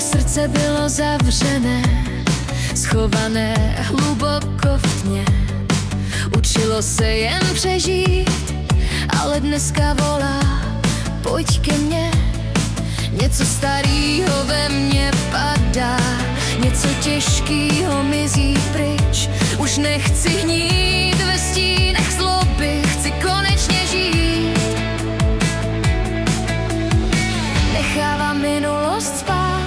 Moje srdce bylo zavřené, schované hluboko v tmě. Učilo se jen přežít, ale dneska volá, pojď ke mně. Něco starýho ve mně padá, něco těžkýho mizí pryč. Už nechci hnít ve stínech zloby, chci konečně žít. Nechávám minulost spát,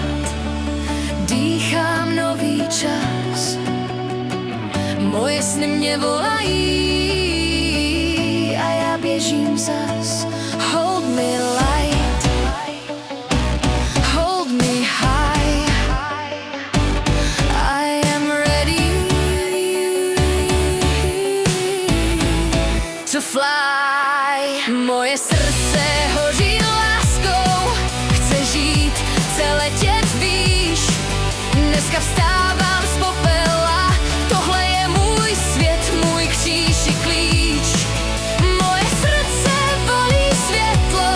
dýchám nový čas. Moje sny mě volají a já běžím zas. Hold me light, hold me high, I am ready to fly. Moje srdce hoří láskou, chce žít, chce letět výš. Dneska vstávám z popela, tohle je můj svět, můj kříž i klíč. Moje srdce volí světlo,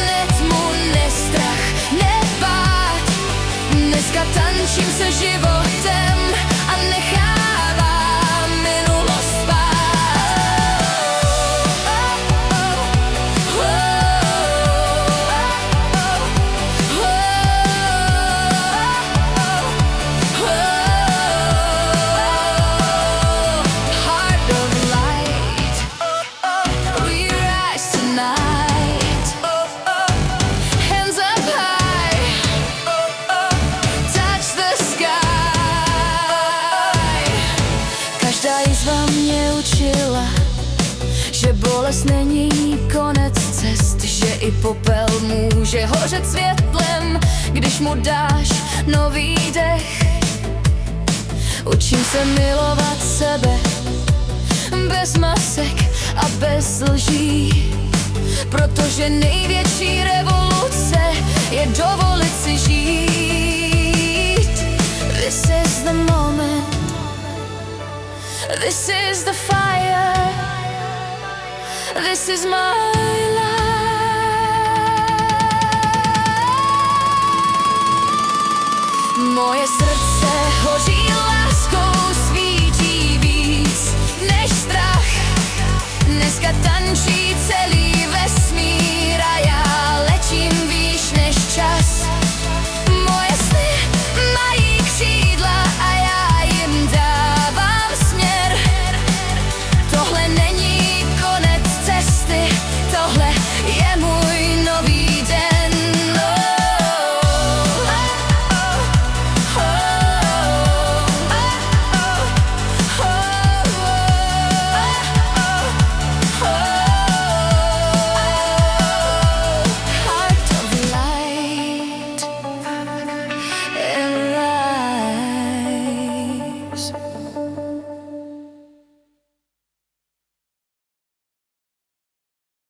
ne tmu, ne strach, ne pád. Dneska tančím se životem a nechávám minulost spát. Heart of light, we rise tonight. Hands up high, touch the sky. Každá jízva mě učila, že bolest není konec cest, že i popel může hořet světlem, když mu dáš nový dech. Učím se milovat sebe bez masek a bez lží, protože největší revoluce je dovolit si žít. This is the moment, this is the fire, this is my